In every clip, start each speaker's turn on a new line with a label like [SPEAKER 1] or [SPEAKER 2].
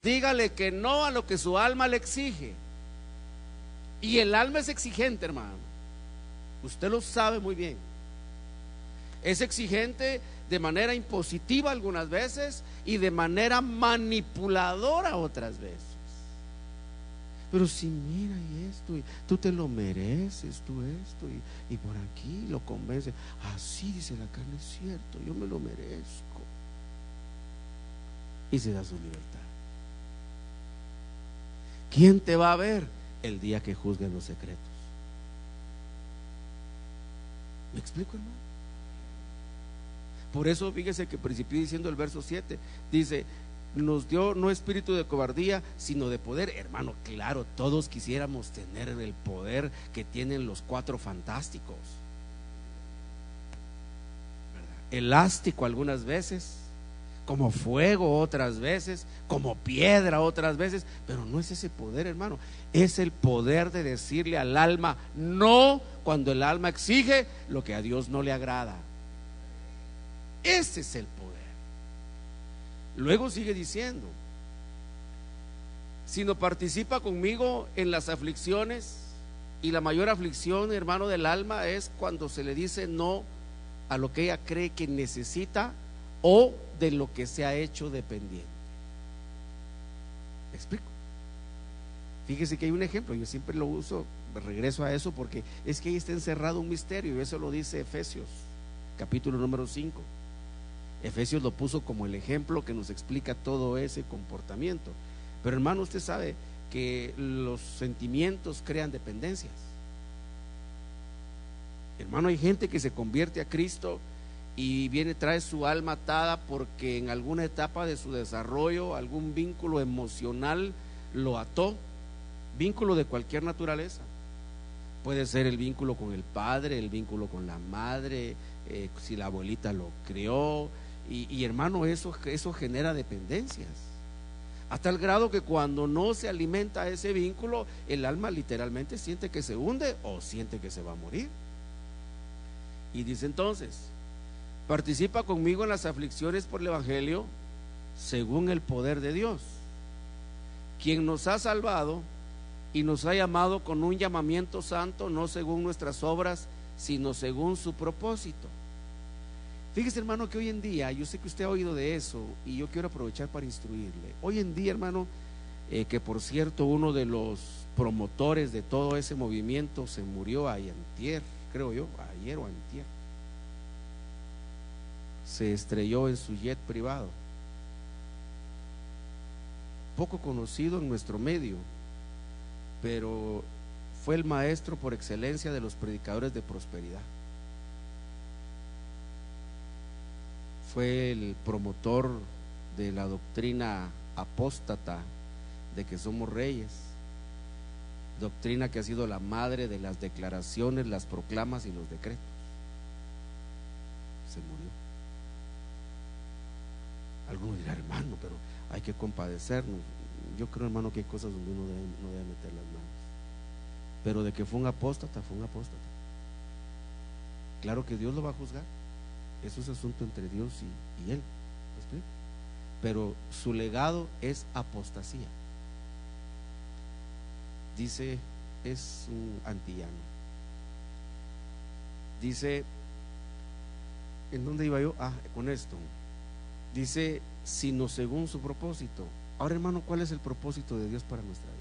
[SPEAKER 1] dígale que no a lo que su alma le exige. Y el alma es exigente, hermano. Usted lo sabe muy bien. Es exigente de manera impositiva algunas veces y de manera manipuladora otras veces. Pero si mira y esto, y tú te lo mereces, tú esto, y por aquí lo convence. Así dice la carne, es cierto, yo me lo merezco. Y se da su libertad. ¿Quién te va a ver? El día que juzguen los secretos. ¿Me explico, hermano? Por eso fíjese que principié diciendo el verso 7, dice: nos dio no espíritu de cobardía, sino de poder. Hermano, claro, todos quisiéramos tener el poder que tienen los 4 fantásticos, ¿verdad? Elástico algunas veces, como fuego otras veces, como piedra otras veces, pero no es ese poder, hermano. Es el poder de decirle al alma no cuando el alma exige lo que a Dios no le agrada. Ese es el poder. Luego sigue diciendo: sino participa conmigo en las aflicciones. Y la mayor aflicción, hermano, del alma es cuando se le dice no a lo que ella cree que necesita o de lo que se ha hecho dependiente. ¿Me explico? Fíjese que hay un ejemplo, yo siempre lo uso, regreso a eso porque es que ahí está encerrado un misterio, y eso lo dice Efesios, capítulo número 5. Efesios lo puso como el ejemplo que nos explica todo ese comportamiento. Pero hermano, usted sabe que los sentimientos crean dependencias. Hermano, hay gente que se convierte a Cristo y trae su alma atada porque en alguna etapa de su desarrollo algún vínculo emocional lo ató, vínculo de cualquier naturaleza. Puede ser el vínculo con el padre, el vínculo con la madre, si la abuelita lo crió, y hermano, eso genera dependencias, a tal grado que cuando no se alimenta ese vínculo, el alma literalmente siente que se hunde o siente que se va a morir. Y dice entonces: participa conmigo en las aflicciones por el evangelio, según el poder de Dios, quien nos ha salvado y nos ha llamado con un llamamiento santo, no según nuestras obras, sino según su propósito. Fíjese, hermano, que hoy en día, yo sé que usted ha oído de eso y yo quiero aprovechar para instruirle. Hoy en día, hermano, que por cierto uno de los promotores de todo ese movimiento se murió antier, creo yo, ayer o antier. Se estrelló en su jet privado, poco conocido en nuestro medio, pero fue el maestro por excelencia de los predicadores de prosperidad. Fue el promotor de la doctrina apóstata de que somos reyes, doctrina que ha sido la madre de las declaraciones, las proclamas y los decretos. Se murió. Algunos dirán: hermano, pero hay que compadecernos. Yo creo, hermano, que hay cosas donde uno no debe meter las manos, pero de que fue un apóstata, fue un apóstata. Claro que Dios lo va a juzgar, eso es asunto entre Dios y él, ¿sí? Pero su legado es apostasía. Dice, es un antillano. Dice, ¿en dónde iba yo? Con esto. Dice, sino según su propósito. Ahora, hermano, ¿cuál es el propósito de Dios para nuestra vida?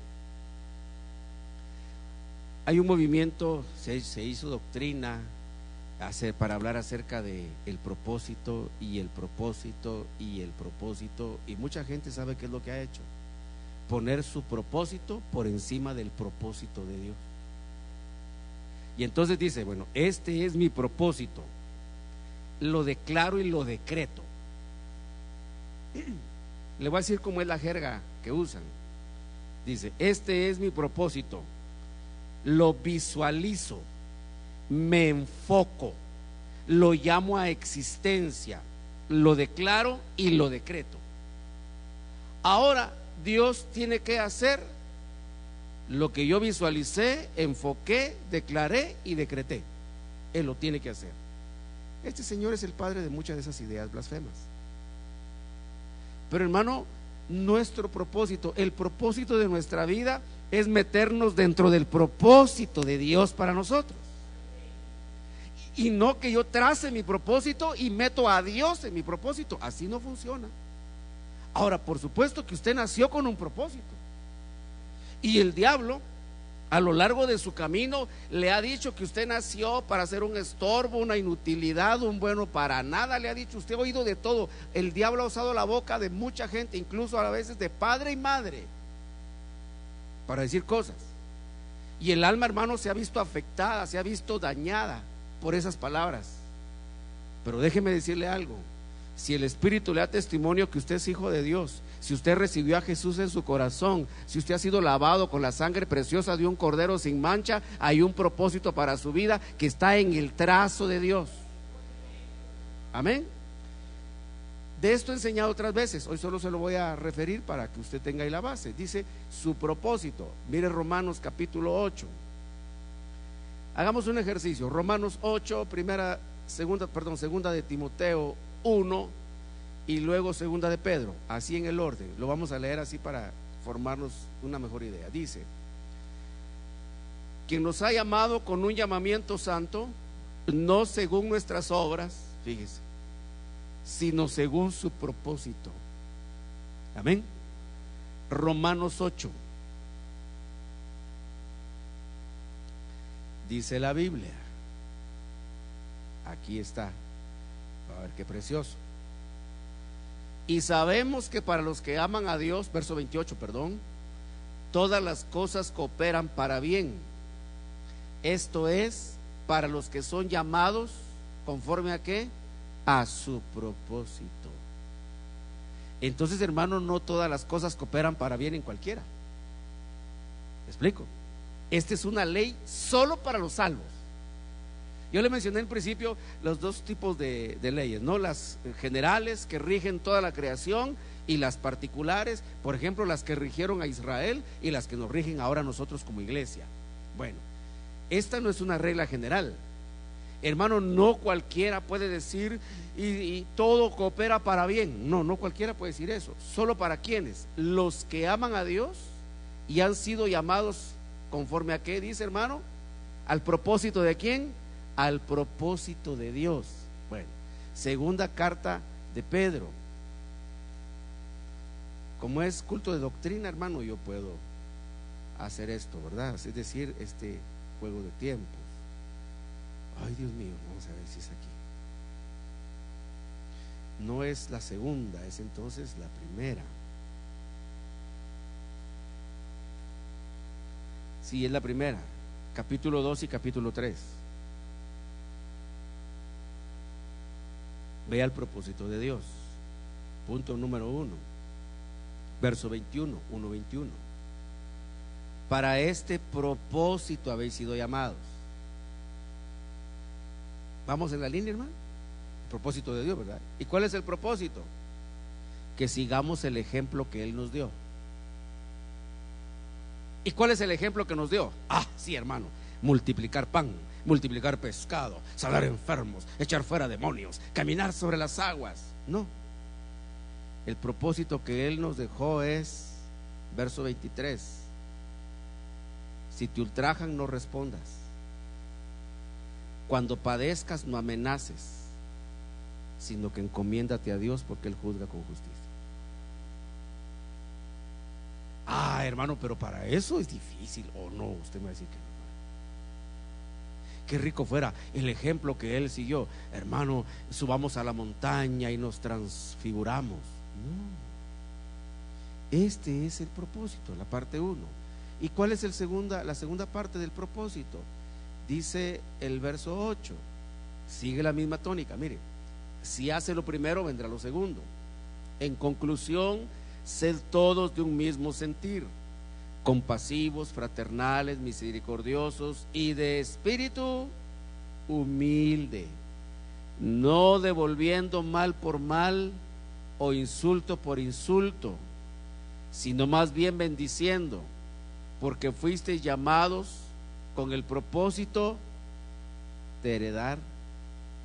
[SPEAKER 1] Hay un movimiento, se hizo doctrina para hablar acerca de el propósito y el propósito y el propósito, y mucha gente sabe qué es lo que ha hecho: poner su propósito por encima del propósito de Dios. Y entonces dice: bueno, este es mi propósito, lo declaro y lo decreto. Le voy a decir cómo es la jerga que usan. Dice: este es mi propósito, lo visualizo, me enfoco, lo llamo a existencia, lo declaro y lo decreto. Ahora Dios tiene que hacer lo que yo visualicé, enfoqué, declaré y decreté. Él lo tiene que hacer. Este señor es el padre de muchas de esas ideas blasfemas. Pero hermano, nuestro propósito. El propósito de nuestra vida es meternos dentro del propósito de Dios para nosotros. Y no que yo trace mi propósito y meto a Dios en mi propósito. Así no funciona. Ahora, por supuesto que usted nació con un propósito. Y el diablo, a lo largo de su camino, le ha dicho que usted nació para ser un estorbo, una inutilidad, un bueno para nada. Le ha dicho, usted ha oído de todo. El diablo ha usado la boca de mucha gente, incluso a veces de padre y madre, para decir cosas. Y el alma, hermano, se ha visto afectada, se ha visto dañada por esas palabras. Pero déjeme decirle algo: si el Espíritu le da testimonio que usted es hijo de Dios, si usted recibió a Jesús en su corazón, si usted ha sido lavado con la sangre preciosa de un cordero sin mancha, hay un propósito para su vida que está en el trazo de Dios. Amén. De esto he enseñado otras veces, hoy solo se lo voy a referir para que usted tenga ahí la base. Dice su propósito. Mire Romanos capítulo 8. Hagamos un ejercicio. Romanos 8, segunda de Timoteo 1 y luego segunda de Pedro, así en el orden. Lo vamos a leer así para formarnos una mejor idea. Dice: quien nos ha llamado con un llamamiento santo, no según nuestras obras, fíjese, sino según su propósito. Amén. Romanos 8. Dice la Biblia, aquí está, a ver qué precioso. Y sabemos que para los que aman a Dios, verso 28, perdón, todas las cosas cooperan para bien. Esto es, para los que son llamados, ¿conforme a qué? A su propósito. Entonces, hermano, no todas las cosas cooperan para bien en cualquiera. ¿Me explico? Esta es una ley solo para los salvos. Yo le mencioné al principio los dos tipos de leyes, ¿no? Las generales que rigen toda la creación y las particulares, por ejemplo, las que rigieron a Israel y las que nos rigen ahora nosotros como iglesia. Bueno, esta no es una regla general. Hermano, no cualquiera puede decir y todo coopera para bien. No, no cualquiera puede decir eso. Solo para quienes, los que aman a Dios y han sido llamados conforme a qué dice, hermano, al propósito de quién, al propósito de Dios. Bueno, segunda carta de Pedro. Como es culto de doctrina, hermano, yo puedo hacer esto, ¿verdad? Es decir, este juego de tiempos. Ay, Dios mío, vamos a ver si es aquí. No es la segunda, es entonces la primera. Sí, es la primera, capítulo 2 y capítulo 3. Vea el propósito de Dios. Punto número 1, verso 21, 1:21. Para este propósito habéis sido llamados. Vamos en la línea, hermano. El propósito de Dios, ¿verdad? ¿Y cuál es el propósito? Que sigamos el ejemplo que Él nos dio. ¿Y cuál es el ejemplo que nos dio? Ah, sí, hermano, multiplicar pan, multiplicar pescado, sanar enfermos, echar fuera demonios, caminar sobre las aguas. No, el propósito que Él nos dejó es, verso 23, si te ultrajan no respondas, cuando padezcas no amenaces, sino que encomiéndate a Dios, porque Él juzga con justicia. Ah, hermano, pero para eso es difícil. O no, usted me va a decir que no. Qué rico fuera el ejemplo que Él siguió. Hermano, subamos a la montaña y nos transfiguramos. No, este es el propósito, la parte 1. ¿Y cuál es la segunda parte del propósito? Dice el verso 8, sigue la misma tónica. Mire, si hace lo primero, vendrá lo segundo. En conclusión, sed todos de un mismo sentir, compasivos, fraternales, misericordiosos y de espíritu humilde, no devolviendo mal por mal o insulto por insulto, sino más bien bendiciendo, porque fuisteis llamados con el propósito de heredar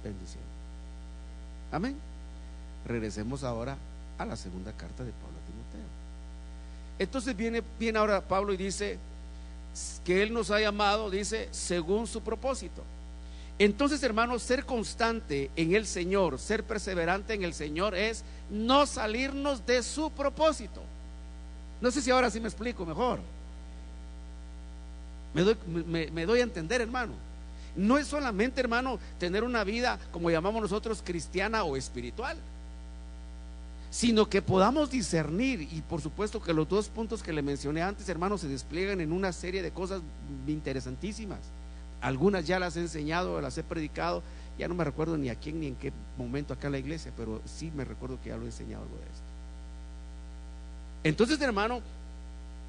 [SPEAKER 1] bendición. Amén. Regresemos ahora a la segunda carta de Pablo a Timoteo. Entonces viene ahora Pablo y dice que Él nos ha llamado, dice, según su propósito. Entonces, hermanos, ser constante en el Señor, ser perseverante en el Señor, es no salirnos de su propósito. No sé si ahora sí me explico mejor. Me doy a entender, hermano. No es solamente, hermano, tener una vida, como llamamos nosotros, cristiana o espiritual, sino que podamos discernir. Y por supuesto que los dos puntos que le mencioné antes, hermanos, se despliegan en una serie de cosas interesantísimas. Algunas ya las he enseñado, las he predicado. Ya no me recuerdo ni a quién ni en qué momento acá en la iglesia, pero sí me recuerdo que ya lo he enseñado algo de esto. Entonces, hermano,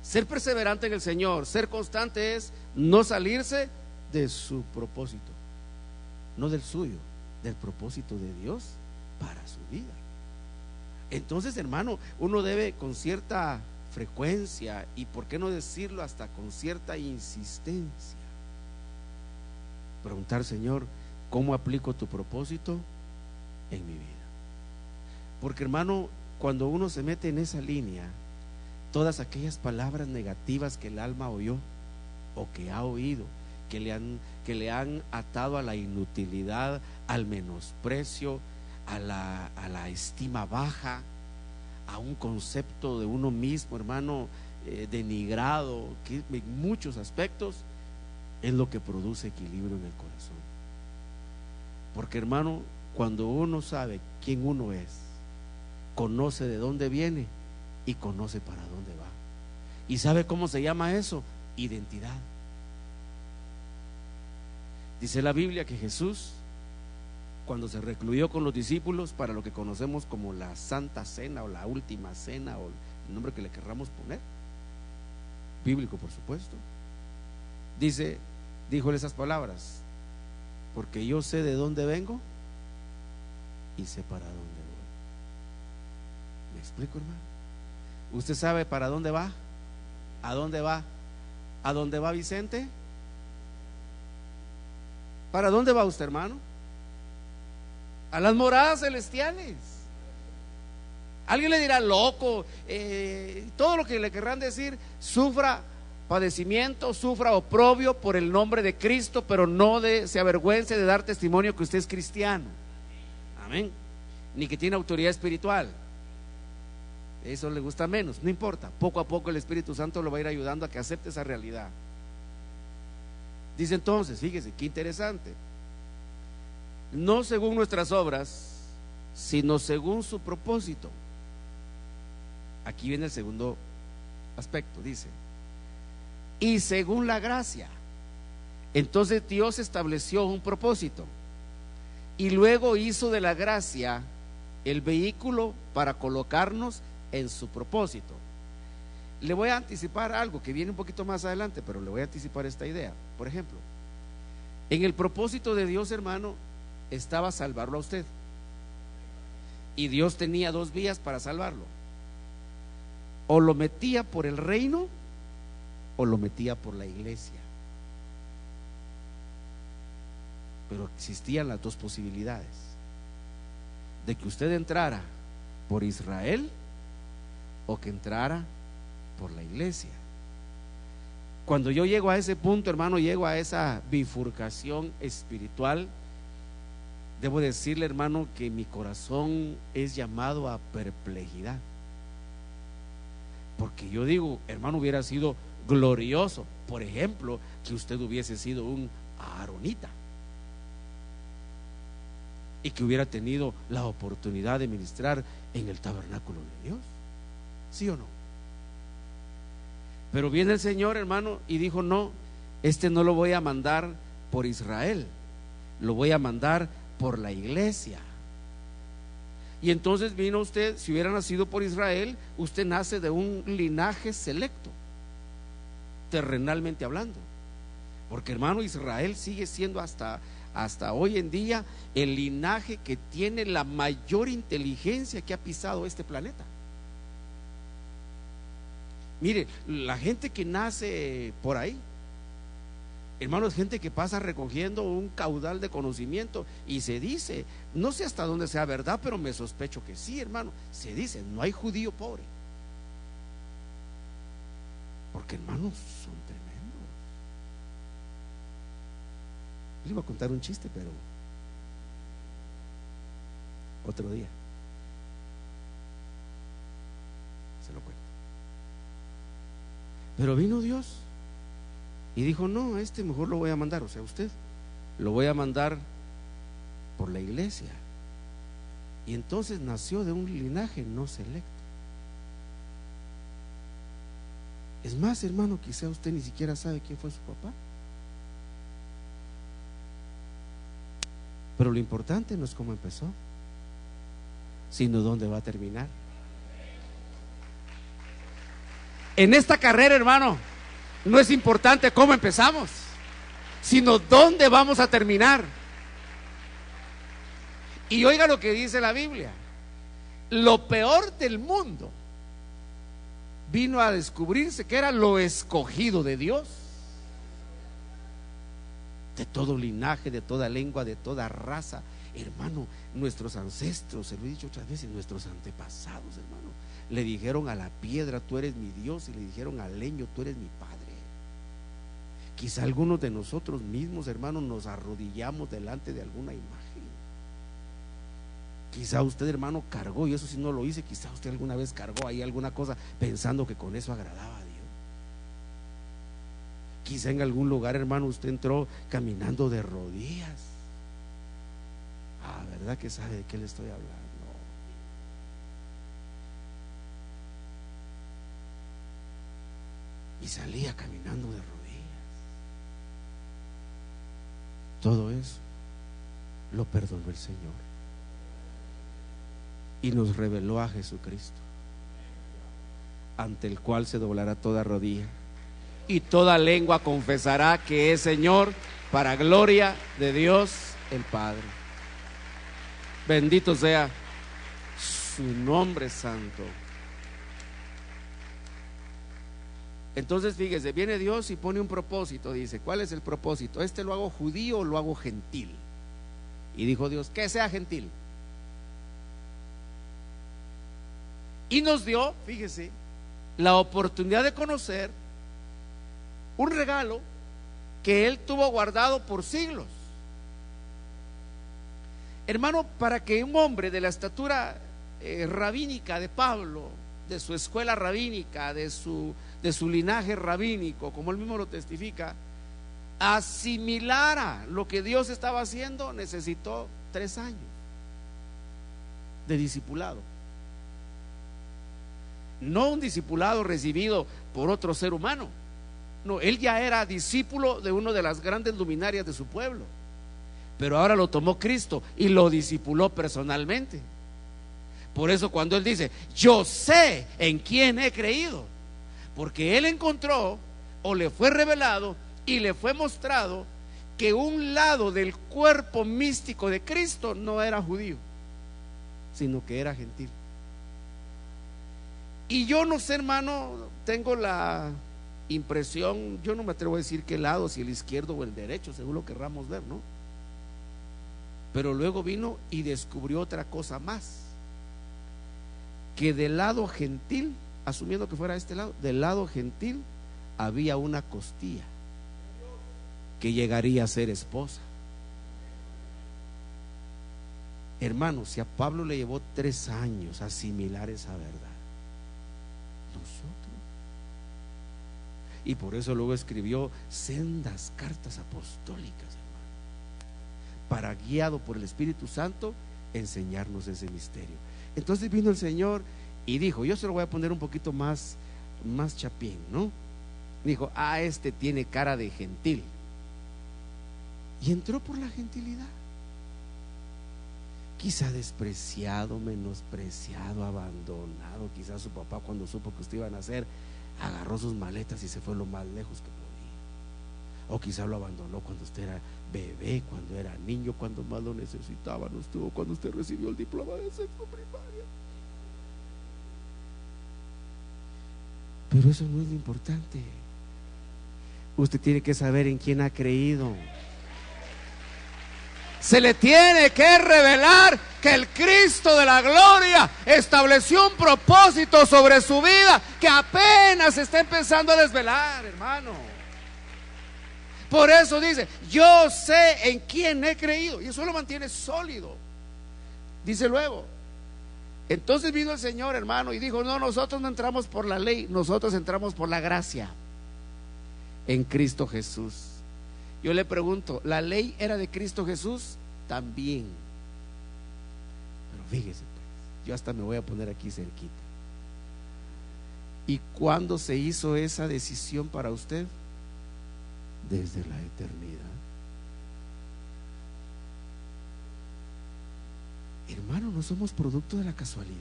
[SPEAKER 1] ser perseverante en el Señor, ser constante, es no salirse de su propósito, no del suyo, del propósito de Dios para su vida. Entonces, hermano, uno debe con cierta frecuencia, y por qué no decirlo hasta con cierta insistencia, preguntar: Señor, ¿cómo aplico tu propósito en mi vida? Porque, hermano, cuando uno se mete en esa línea, todas aquellas palabras negativas que el alma oyó o que ha oído, que le han atado a la inutilidad, al menosprecio, a la estima baja, a un concepto de uno mismo, hermano, denigrado, que en muchos aspectos es lo que produce equilibrio en el corazón. Porque, hermano, cuando uno sabe quién uno es, conoce de dónde viene y conoce para dónde va. ¿Y sabe cómo se llama eso? Identidad. Dice la Biblia que Jesús, cuando se recluyó con los discípulos para lo que conocemos como la Santa Cena o la Última Cena, o el nombre que le querramos poner, bíblico por supuesto, díjole esas palabras: porque yo sé de dónde vengo y sé para dónde voy. ¿Me explico, hermano? ¿Usted sabe para dónde va? ¿A dónde va? ¿A dónde va Vicente? ¿Para dónde va usted, hermano? A las moradas celestiales. Alguien le dirá loco, todo lo que le querrán decir. Sufra padecimiento, sufra oprobio por el nombre de Cristo, pero no se avergüence de dar testimonio que usted es cristiano. Amén. Ni que tiene autoridad espiritual. Eso le gusta menos, no importa. Poco a poco el Espíritu Santo lo va a ir ayudando a que acepte esa realidad. Dice entonces, fíjese qué interesante: no según nuestras obras, sino según su propósito. Aquí viene el segundo aspecto, dice: y según la gracia. Entonces Dios estableció un propósito y luego hizo de la gracia el vehículo para colocarnos en su propósito. Le voy a anticipar algo que viene un poquito más adelante, pero le voy a anticipar esta idea. Por ejemplo, en el propósito de Dios, hermano, estaba salvarlo a usted, y Dios tenía dos vías para salvarlo: o lo metía por el reino o lo metía por la iglesia. Pero existían las dos posibilidades: de que usted entrara por Israel o que entrara por la iglesia. Cuando yo llego a ese punto, hermano, llego a esa bifurcación espiritual, debo decirle, hermano, que mi corazón es llamado a perplejidad. Porque yo digo, hermano, hubiera sido glorioso, por ejemplo, que usted hubiese sido un aaronita y que hubiera tenido la oportunidad de ministrar en el tabernáculo de Dios. ¿Sí o no? Pero viene el Señor, hermano, y dijo: no, no lo voy a mandar por Israel, lo voy a mandar por la iglesia. Y entonces vino usted, si hubiera nacido por Israel, usted nace de un linaje selecto, terrenalmente hablando. Porque, hermano, Israel sigue siendo hasta hoy en día el linaje que tiene la mayor inteligencia que ha pisado este planeta. Mire, la gente que nace por ahí, hermano, es gente que pasa recogiendo un caudal de conocimiento, y se dice, no sé hasta dónde sea verdad, pero me sospecho que sí, hermano, se dice: no hay judío pobre. porque hermanos, son tremendos. Les iba a contar un chiste, pero otro día se lo cuento. Pero vino Dios y dijo: no, a este mejor lo voy a mandar, o sea, usted lo voy a mandar por la iglesia. Y entonces nació de un linaje no selecto. Es más, hermano, quizá usted ni siquiera sabe quién fue su papá. Pero lo importante no es cómo empezó, sino dónde va a terminar. En esta carrera, hermano, no es importante cómo empezamos, sino dónde vamos a terminar. Y oiga lo que dice la Biblia: lo peor del mundo vino a descubrirse que era lo escogido de Dios, de todo linaje, de toda lengua, de toda raza. Hermano, nuestros ancestros, se lo he dicho otras veces, nuestros antepasados, hermano, le dijeron a la piedra: tú eres mi Dios, y le dijeron al leño: tú eres mi Padre. Quizá algunos de nosotros mismos, hermanos, nos arrodillamos delante de alguna imagen. Quizá usted, hermano, cargó, y eso sí no lo hice, quizá usted alguna vez cargó ahí alguna cosa pensando que con eso agradaba a Dios. Quizá en algún lugar, hermano, usted entró caminando de rodillas. Ah, ¿verdad que sabe de qué le estoy hablando? Y salía caminando de rodillas. Todo eso lo perdonó el Señor y nos reveló a Jesucristo, ante el cual se doblará toda rodilla y toda lengua confesará que es Señor, para gloria de Dios el Padre. Bendito sea su nombre santo. Entonces fíjese, viene Dios y pone un propósito. Dice: ¿cuál es el propósito? ¿Este lo hago judío o lo hago gentil? Y dijo Dios: que sea gentil. Y nos dio, fíjese, la oportunidad de conocer un regalo que Él tuvo guardado por siglos. Hermano, para que un hombre de la estatura rabínica de Pablo, de su escuela rabínica, de su linaje rabínico, como él mismo lo testifica, asimilara lo que Dios estaba haciendo, necesitó 3 años de discipulado. No un discipulado recibido por otro ser humano. No, él ya era discípulo de una de las grandes luminarias de su pueblo, pero ahora lo tomó Cristo y lo discipuló personalmente. Por eso cuando él dice: yo sé en quién he creído, porque él encontró, o le fue revelado y le fue mostrado, que un lado del cuerpo místico de Cristo no era judío, sino que era gentil. Y yo no sé, hermano, tengo la impresión, yo no me atrevo a decir qué lado, si el izquierdo o el derecho, según lo querramos ver, ¿no? Pero luego vino y descubrió otra cosa más, que del lado gentil, asumiendo que fuera este lado, del lado gentil había una costilla que llegaría a ser esposa. Hermanos, si a Pablo le llevó 3 años asimilar esa verdad, nosotros, y por eso luego escribió sendas cartas apostólicas, hermano, para, guiado por el Espíritu Santo, enseñarnos ese misterio. Entonces vino el Señor y dijo: yo se lo voy a poner un poquito más chapín, ¿no? Dijo: este tiene cara de gentil. Y entró por la gentilidad. Quizá despreciado, menospreciado, abandonado. Quizá su papá, cuando supo que usted iba a nacer, agarró sus maletas y se fue lo más lejos que podía. O quizá lo abandonó cuando usted era bebé, cuando era niño, cuando más lo necesitaba, no estuvo cuando usted recibió el diploma de sexto primaria. Pero eso no es lo importante. Usted tiene que saber en quién ha creído. Se le tiene que revelar que el Cristo de la gloria estableció un propósito sobre su vida que apenas se está empezando a desvelar, hermano. Por eso dice, yo sé en quién he creído, y eso lo mantiene sólido. Dice luego, entonces vino el Señor, hermano, y dijo, no, nosotros no entramos por la ley, nosotros entramos por la gracia en Cristo Jesús. Yo le pregunto, ¿la ley era de Cristo Jesús? También. Pero fíjese, pues, yo hasta me voy a poner aquí cerquita. ¿Y cuándo se hizo esa decisión para usted? Desde la eternidad. Hermano, no somos producto de la casualidad.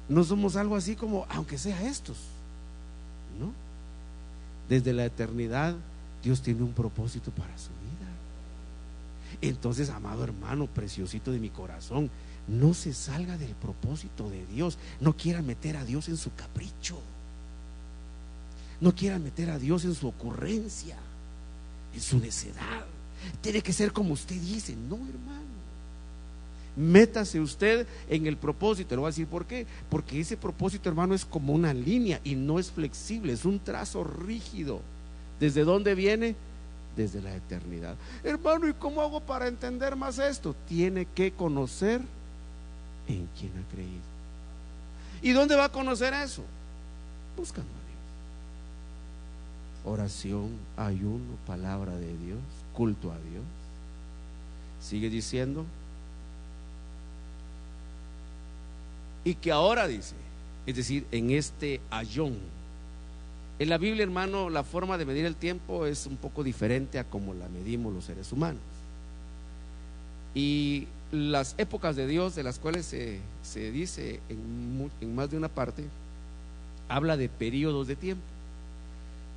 [SPEAKER 1] No somos algo así como, aunque sea estos. No. Desde la eternidad Dios tiene un propósito para su vida. Entonces, amado hermano, preciosito de mi corazón, no se salga del propósito de Dios. No quiera meter a Dios en su capricho. No quiera meter a Dios en su ocurrencia, en su necedad. Tiene que ser como usted dice. No, hermano. Métase usted en el propósito. Le voy a decir por qué. Porque ese propósito, hermano, es como una línea y no es flexible, es un trazo rígido. ¿Desde dónde viene? Desde la eternidad. Hermano, ¿y cómo hago para entender más esto? Tiene que conocer en quién ha creído. ¿Y dónde va a conocer eso? Buscando a Dios. Oración, ayuno, palabra de Dios, culto a Dios. Sigue diciendo. Y que ahora dice, es decir, en este ayón. En la Biblia, hermano, la forma de medir el tiempo es un poco diferente a como la medimos los seres humanos. Y las épocas de Dios, de las cuales se dice en más de una parte, habla de periodos de tiempo.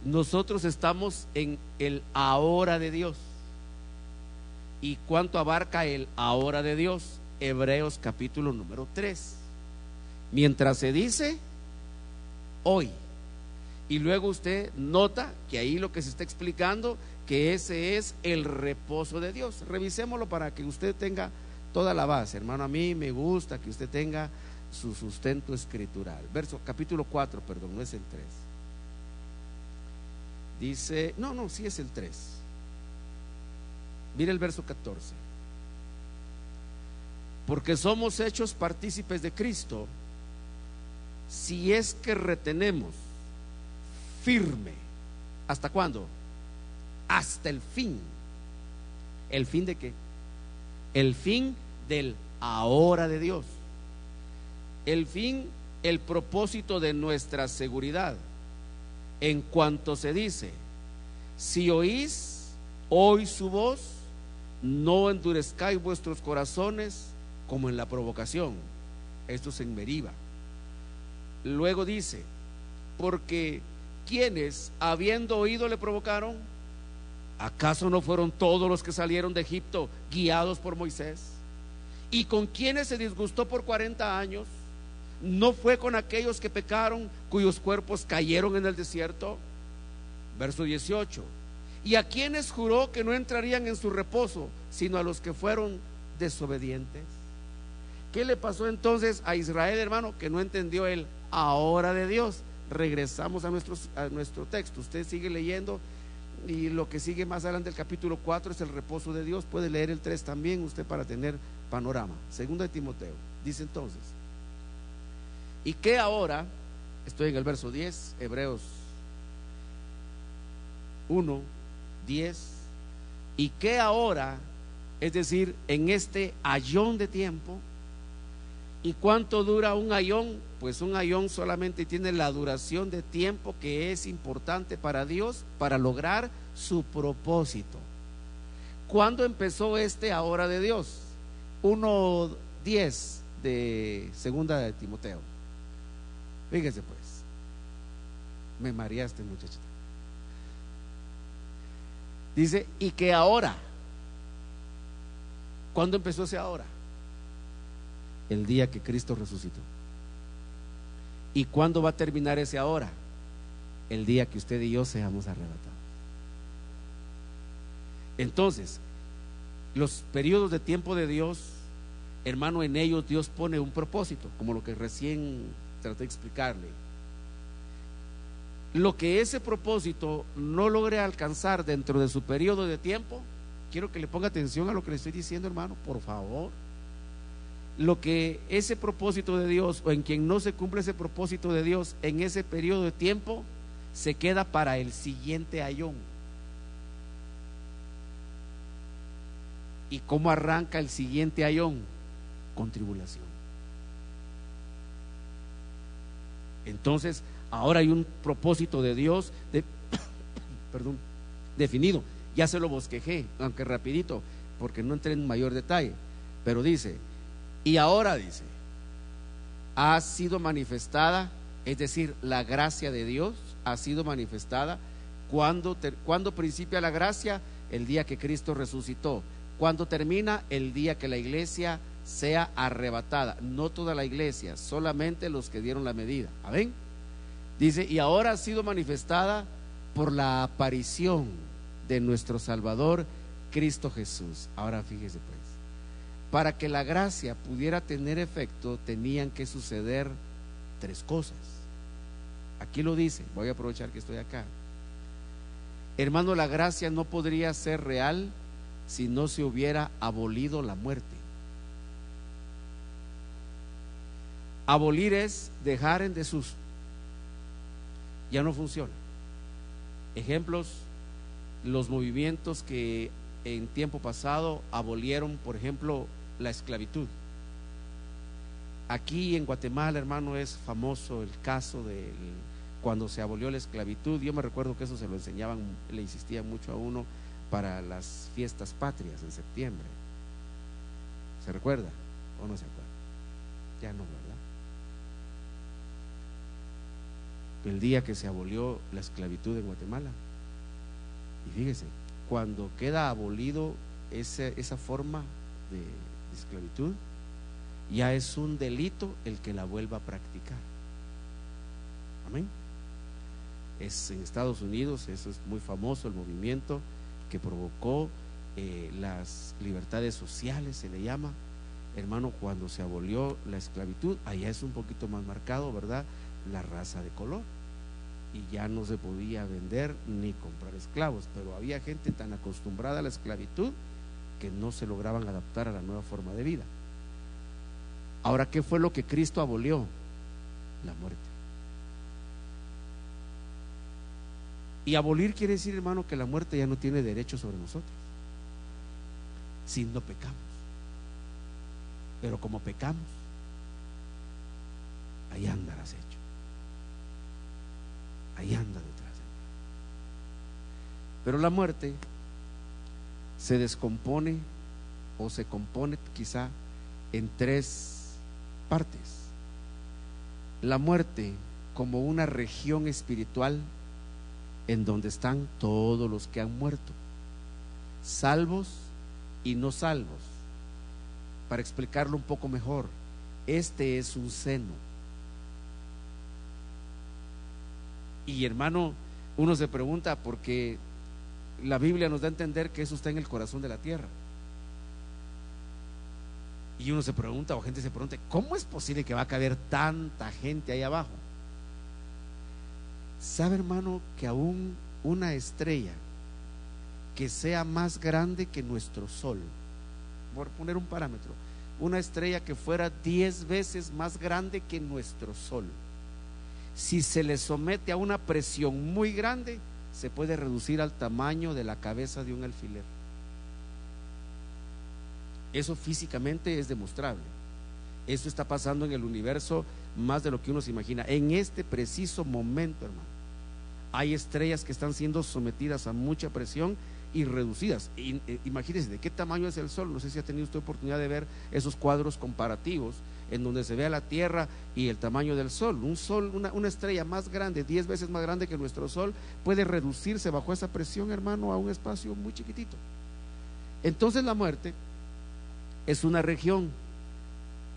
[SPEAKER 1] Nosotros estamos en el ahora de Dios. ¿Y cuánto abarca el ahora de Dios? Hebreos capítulo número 3. Mientras se dice hoy. Y luego usted nota que ahí lo que se está explicando, que ese es el reposo de Dios. Revisémoslo para que usted tenga toda la base, hermano. A mí me gusta que usted tenga su sustento escritural. Capítulo 4, perdón, no es el 3. Dice, sí es el 3. Mire el verso 14. Porque somos hechos partícipes de Cristo, si es que retenemos firme. ¿Hasta cuándo? Hasta el fin. ¿El fin de qué? El fin del ahora de Dios. El fin, el propósito de nuestra seguridad. En cuanto se dice, si oís hoy su voz, no endurezcáis vuestros corazones como en la provocación. Esto es en Meriba. Luego dice, porque quienes habiendo oído le provocaron, ¿acaso no fueron todos los que salieron de Egipto guiados por Moisés? ¿Y con quienes se disgustó por 40 años? ¿No fue con aquellos que pecaron, cuyos cuerpos cayeron en el desierto? Verso 18. ¿Y a quienes juró que no entrarían en su reposo, sino a los que fueron desobedientes? ¿Qué le pasó entonces a Israel, hermano? Que no entendió el ahora de Dios. Regresamos a nuestro texto. Usted sigue leyendo y lo que sigue más adelante, el capítulo 4 es el reposo de Dios. Puede leer el 3 también usted para tener panorama. Segundo de Timoteo dice entonces, y que ahora, estoy en el verso 10, Hebreos 1, 10, y que ahora, es decir, en este ayón de tiempo. ¿Y cuánto dura un ayón? Pues un ayón solamente tiene la duración de tiempo que es importante para Dios para lograr su propósito. ¿Cuándo empezó este ahora de Dios? 1:10 de segunda de Timoteo. Fíjese pues, me mareaste, muchachita. Dice, y que ahora. ¿Cuándo empezó ese ahora? El día que Cristo resucitó. ¿Y cuándo va a terminar ese ahora? El día que usted y yo seamos arrebatados. Entonces, Los periodos de tiempo de Dios, hermano, en ellos Dios pone un propósito, como lo que recién traté de explicarle. Lo que ese propósito no logre alcanzar dentro de su periodo de tiempo, quiero que le ponga atención a lo que le estoy diciendo, hermano, por favor. Lo que ese propósito de Dios, o en quien no se cumple ese propósito de Dios en ese periodo de tiempo, se queda para el siguiente ayón. ¿Y cómo arranca el siguiente ayón? Con tribulación. Entonces, ahora hay un propósito de Dios perdón, definido. Ya se lo bosquejé, aunque rapidito, porque no entré en mayor detalle. Pero dice, y ahora dice, ha sido manifestada, es decir, la gracia de Dios ha sido manifestada. ¿Cuándo principia la gracia? El día que Cristo resucitó. ¿Cuándo termina? El día que la iglesia sea arrebatada. No toda la iglesia, solamente los que dieron la medida. ¿Amén? Dice, y ahora ha sido manifestada por la aparición de nuestro Salvador Cristo Jesús. Ahora fíjese pues, para que la gracia pudiera tener efecto tenían que suceder tres cosas. Aquí lo dice, voy a aprovechar que estoy acá. Hermano, la gracia no podría ser real si no se hubiera abolido la muerte. Abolir es dejar en desuso. Ya no funciona. Ejemplos, los movimientos que en tiempo pasado abolieron, por ejemplo, la esclavitud. Aquí en Guatemala, hermano, es famoso el caso de cuando se abolió la esclavitud. Yo me recuerdo que eso se lo enseñaban, le insistían mucho a uno para las fiestas patrias en septiembre. ¿Se recuerda o no se acuerda? Ya no, ¿verdad? El día que se abolió la esclavitud en Guatemala. Y fíjese, cuando queda abolido esa forma de esclavitud, ya es un delito el que la vuelva a practicar. Amén. Es en Estados Unidos, eso es muy famoso, el movimiento que provocó las libertades sociales, se le llama, hermano. Cuando se abolió la esclavitud, allá es un poquito más marcado, ¿verdad?, la raza de color, y ya no se podía vender ni comprar esclavos, pero había gente tan acostumbrada a la esclavitud que no se lograban adaptar a la nueva forma de vida. Ahora, ¿qué fue lo que Cristo abolió? La muerte. Y abolir quiere decir, hermano, que la muerte ya no tiene derecho sobre nosotros si no pecamos. Pero como pecamos, ahí anda el acecho, ahí anda detrás de mí. Pero la muerte se descompone o se compone quizá en tres partes. La muerte como una región espiritual en donde están todos los que han muerto, salvos y no salvos. Para explicarlo un poco mejor, este es un seno. Y hermano, uno se pregunta, porque la Biblia nos da a entender que eso está en el corazón de la tierra. Y uno se pregunta, o gente se pregunta, ¿cómo es posible que va a caber tanta gente ahí abajo? ¿Sabe, hermano, que aún una estrella que sea más grande que nuestro sol, por poner un parámetro, una estrella que fuera 10 veces más grande que nuestro sol, si se le somete a una presión muy grande, se puede reducir al tamaño de la cabeza de un alfiler? Eso físicamente es demostrable. Eso está pasando en el universo más de lo que uno se imagina. En este preciso momento, hermano, hay estrellas que están siendo sometidas a mucha presión y reducidas. Imagínense de qué tamaño es el sol. No sé si ha tenido usted oportunidad de ver esos cuadros comparativos en donde se ve a la Tierra y el tamaño del sol. Una estrella más grande, 10 veces más grande que nuestro sol, puede reducirse bajo esa presión, hermano, a un espacio muy chiquitito. Entonces la muerte es una región,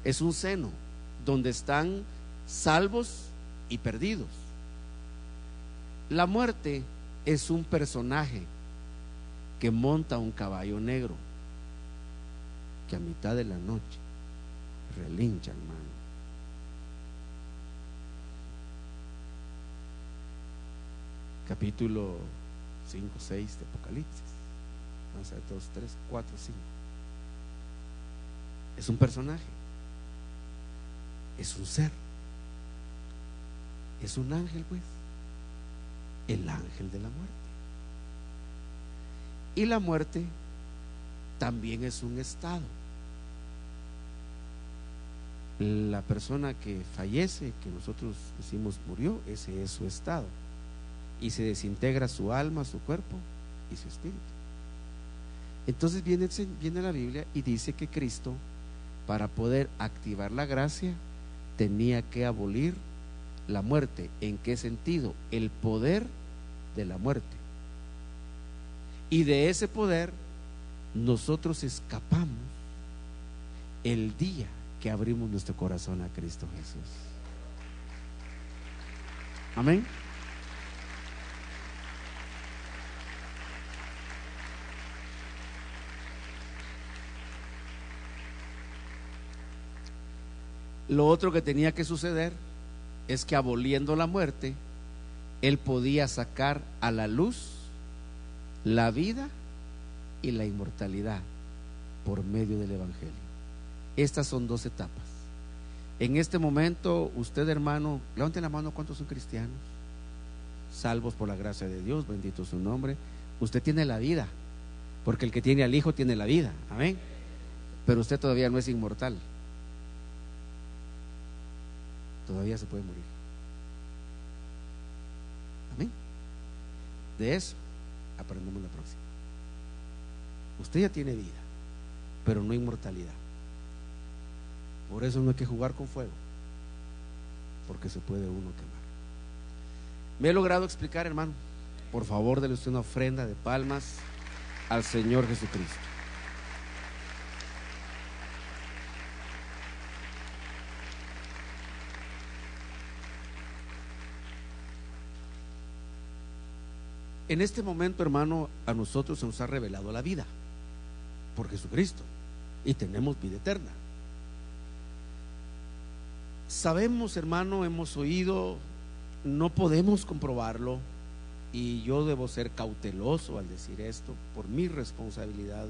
[SPEAKER 1] es un seno donde están salvos y perdidos. La muerte es un personaje que monta un caballo negro. que a mitad de la noche relinchan, hermano. Capítulo 5, 6 de Apocalipsis. Vamos a ver, 2, 3, 4, 5. Es un personaje, es un ser, es un ángel, pues, el ángel de la muerte. Y la muerte también es un estado. La persona que fallece, que nosotros decimos murió, ese es su estado, y se desintegra su alma, su cuerpo y su espíritu. Entonces viene la Biblia y dice que Cristo, para poder activar la gracia, tenía que abolir la muerte. ¿En qué sentido? El poder de la muerte. Y de ese poder nosotros escapamos el día que abrimos nuestro corazón a Cristo Jesús. Amén. Lo otro que tenía que suceder es que, aboliendo la muerte, Él podía sacar a la luz la vida y la inmortalidad por medio del Evangelio. Estas son 2 etapas. En este momento, usted, hermano, levante la mano. ¿Cuántos son cristianos? Salvos por la gracia de Dios, bendito su nombre. Usted tiene la vida, porque el que tiene al Hijo tiene la vida. Amén. Pero usted todavía no es inmortal. Todavía se puede morir. Amén. De eso aprendemos la próxima. Usted ya tiene vida, pero no inmortalidad. Por eso no hay que jugar con fuego, porque se puede uno quemar. ¿Me he logrado explicar, hermano? Por favor, déle usted una ofrenda de palmas al Señor Jesucristo. En este momento, hermano, a nosotros se nos ha revelado la vida por Jesucristo y tenemos vida eterna. Sabemos, hermano, hemos oído, no podemos comprobarlo, y yo debo ser cauteloso al decir esto por mi responsabilidad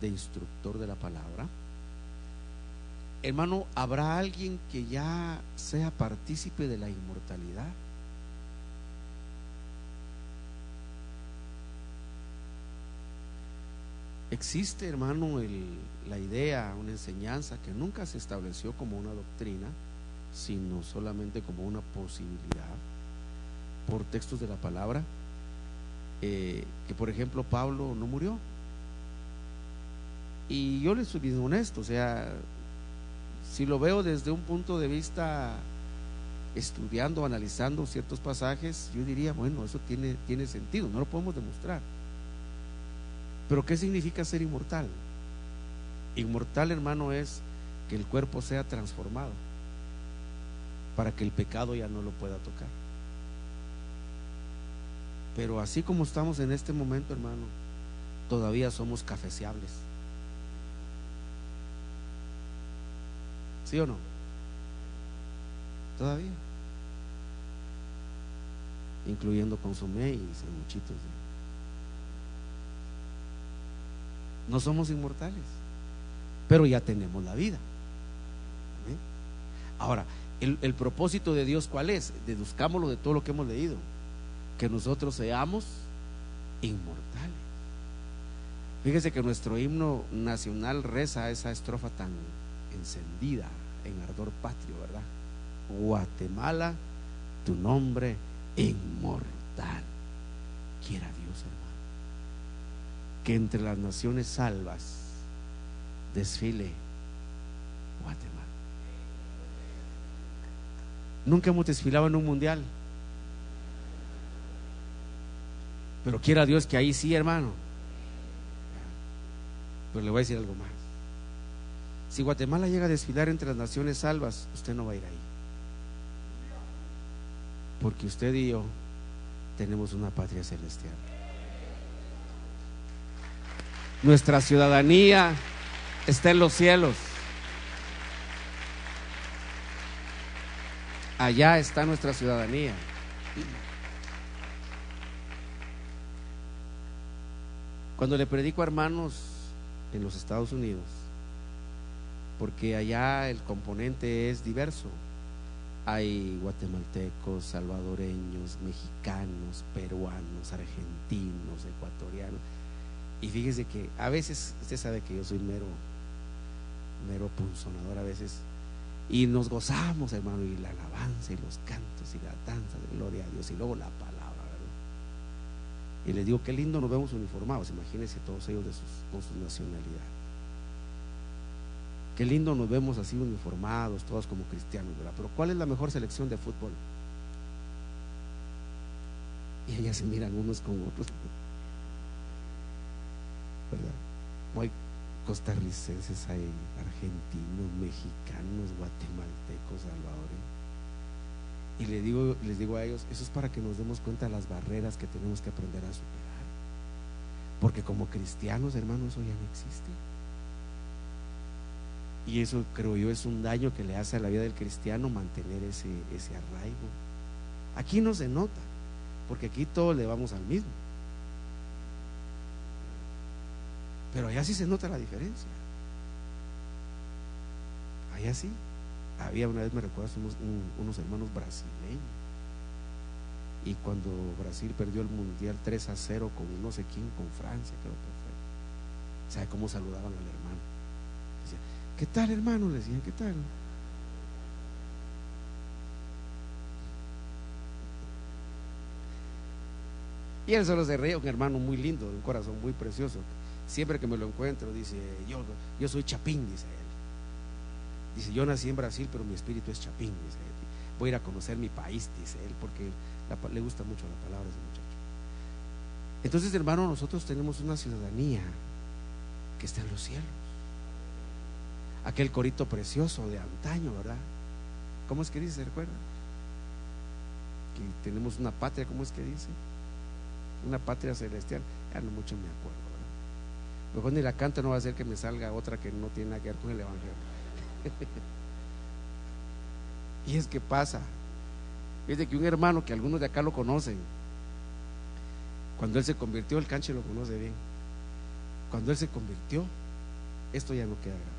[SPEAKER 1] de instructor de la palabra. Hermano, ¿habrá alguien que ya sea partícipe de la inmortalidad? Existe, hermano, la idea, una enseñanza que nunca se estableció como una doctrina, sino solamente como una posibilidad por textos de la palabra, que por ejemplo Pablo no murió. Y yo le soy bien honesto, o sea, si lo veo desde un punto de vista estudiando, analizando ciertos pasajes, yo diría, bueno, eso tiene sentido, no lo podemos demostrar. Pero ¿qué significa ser inmortal? Inmortal, hermano, es que el cuerpo sea transformado para que el pecado ya no lo pueda tocar. Pero así como estamos en este momento, hermano, todavía somos cafeciables. ¿Sí o no? Todavía, incluyendo consomé y sanguchitos. No somos inmortales, pero ya tenemos la vida. ¿Amén? Ahora, el propósito de Dios, ¿cuál es? Deduzcámoslo de todo lo que hemos leído, que nosotros seamos inmortales. Fíjese que nuestro himno nacional reza esa estrofa tan encendida en ardor patrio, ¿verdad? Guatemala, tu nombre inmortal. Quiera Dios, hermano, que entre las naciones salvas desfile Guatemala. Nunca hemos desfilado en un mundial, pero quiera Dios que ahí sí, hermano. Pero le voy a decir algo más. Si Guatemala llega a desfilar entre las naciones salvas, usted no va a ir ahí, porque usted y yo tenemos una patria celestial. Nuestra ciudadanía está en los cielos. Allá está nuestra ciudadanía. Cuando le predico a hermanos en los Estados Unidos, porque allá el componente es diverso, hay guatemaltecos, salvadoreños, mexicanos, peruanos, argentinos, ecuatorianos, y fíjese que a veces, usted sabe que yo soy mero punzonador a veces, y nos gozamos, hermano, y la alabanza y los cantos y la danza de gloria a Dios, y luego la palabra, ¿verdad? Y les digo, qué lindo nos vemos uniformados, imagínense todos ellos con su nacionalidad. Qué lindo nos vemos así uniformados, todos como cristianos, ¿verdad? Pero ¿cuál es la mejor selección de fútbol? Y allá se miran unos con otros, ¿verdad? No hay costarricenses, hay argentinos, mexicanos, guatemaltecos, salvadoreños. Y les digo a ellos, eso es para que nos demos cuenta de las barreras que tenemos que aprender a superar. Porque como cristianos, hermanos, eso ya no existe. Y eso, creo yo, es un daño que le hace a la vida del cristiano mantener ese arraigo. Aquí no se nota, porque aquí todos le vamos al mismo. Pero allá sí se nota la diferencia. Allá sí. Había una vez, me recuerdo, unos hermanos brasileños, y cuando Brasil perdió el mundial 3-0 con no sé quién, con Francia, creo que fue, ¿sabe cómo saludaban al hermano? Decían, ¿qué tal, hermano? Le decían, ¿qué tal? Y él solo se reía, un hermano muy lindo, un corazón muy precioso. Siempre que me lo encuentro dice, yo soy chapín, dice él. Dice, yo nací en Brasil, pero mi espíritu es chapín, dice él. Voy a ir a conocer mi país, dice él, porque le gusta mucho la palabra de ese muchacho. Entonces, hermano, nosotros tenemos una ciudadanía que está en los cielos. Aquel corito precioso de antaño, ¿verdad? ¿Cómo es que dice? ¿Se recuerda? Que tenemos una patria, ¿cómo es que dice? Una patria celestial. Ya no mucho me acuerdo, ¿verdad? Mejor ni la canta, no va a ser que me salga otra que no tiene nada que ver con el evangelio. Y es que pasa, es de que un hermano que algunos de acá lo conocen, cuando él se convirtió, el canche lo conoce bien. Cuando él se convirtió, esto ya no queda grave.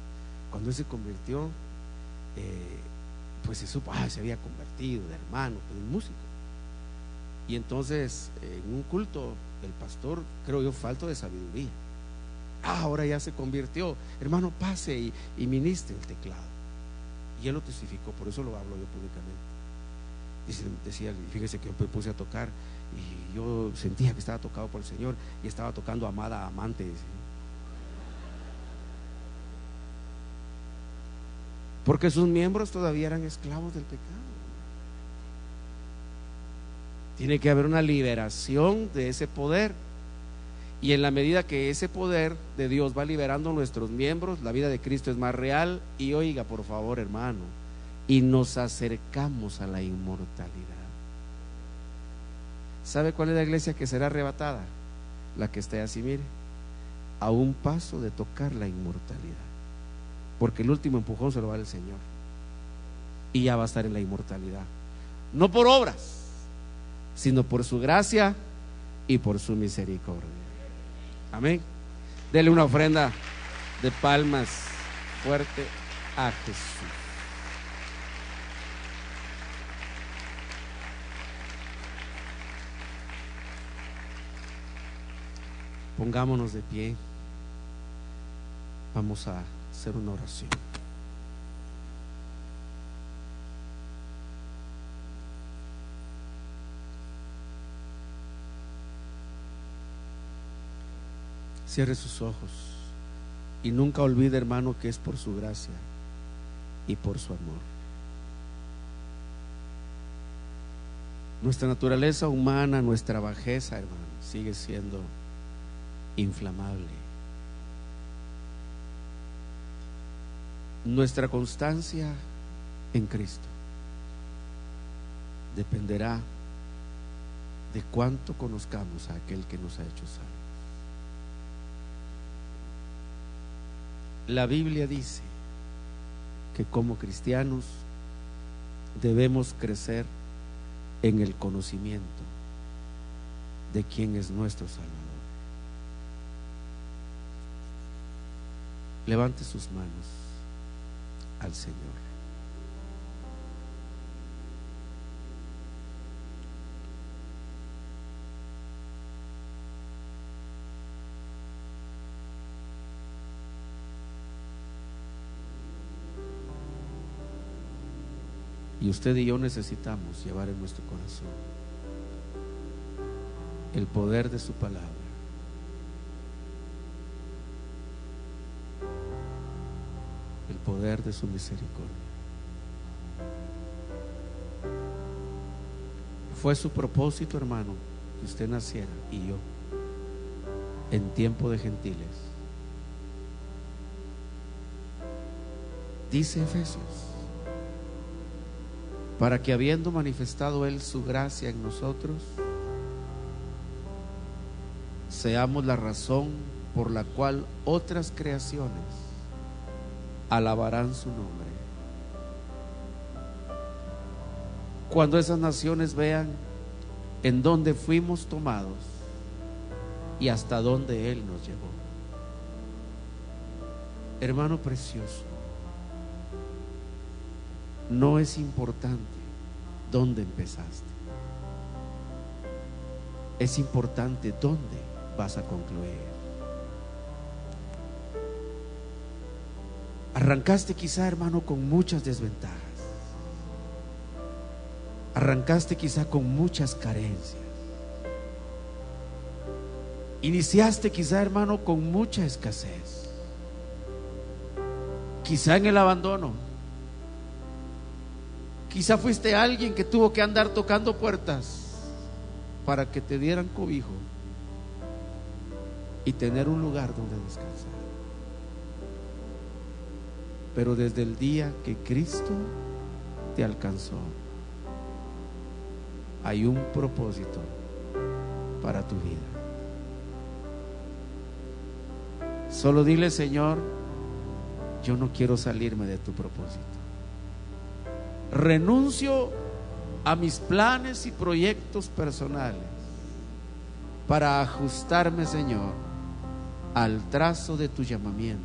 [SPEAKER 1] Cuando él se convirtió, pues se supo, se había convertido de hermano, pues de músico. Y entonces en un culto el pastor, creo yo, falto de sabiduría, ahora ya se convirtió, hermano, pase y ministre el teclado. Y él lo testificó, por eso lo hablo yo públicamente. Decía, fíjese que yo me puse a tocar y yo sentía que estaba tocado por el Señor y estaba tocando Amada Amante, dice. Porque sus miembros todavía eran esclavos del pecado. Tiene que haber una liberación de ese poder. Y en la medida que ese poder de Dios va liberando nuestros miembros, la vida de Cristo es más real. Y oiga, por favor, hermano, y nos acercamos a la inmortalidad. ¿Sabe cuál es la iglesia que será arrebatada? La que esté así, mire, a un paso de tocar la inmortalidad. Porque el último empujón se lo va el Señor. Y ya va a estar en la inmortalidad. No por obras, sino por su gracia y por su misericordia. Amén. Dele una ofrenda de palmas fuerte a Jesús. Pongámonos de pie. Vamos a hacer una oración. Cierre sus ojos y nunca olvide, hermano, que es por su gracia y por su amor. Nuestra naturaleza humana, nuestra bajeza, hermano, sigue siendo inflamable. Nuestra constancia en Cristo dependerá de cuánto conozcamos a aquel que nos ha hecho salvos. La Biblia dice que como cristianos debemos crecer en el conocimiento de quién es nuestro Salvador. Levante sus manos al Señor. Y usted y yo necesitamos llevar en nuestro corazón el poder de su palabra. El poder de su misericordia. Fue su propósito, hermano, que usted naciera y yo en tiempo de gentiles. Dice Efesios, para que habiendo manifestado Él su gracia en nosotros, seamos la razón por la cual otras creaciones alabarán su nombre. Cuando esas naciones vean en dónde fuimos tomados y hasta dónde Él nos llevó. Hermano precioso, no es importante dónde empezaste, es importante dónde vas a concluir. Arrancaste quizá, hermano, con muchas desventajas, arrancaste quizá con muchas carencias, iniciaste quizá, hermano, con mucha escasez, quizá en el abandono. Quizá fuiste alguien que tuvo que andar tocando puertas para que te dieran cobijo y tener un lugar donde descansar. Pero desde el día que Cristo te alcanzó, hay un propósito para tu vida. Solo dile: Señor, yo no quiero salirme de tu propósito. Renuncio a mis planes y proyectos personales para ajustarme, Señor, al trazo de tu llamamiento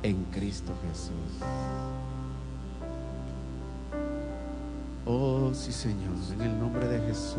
[SPEAKER 1] en Cristo Jesús. Oh, sí, Señor, en el nombre de Jesús.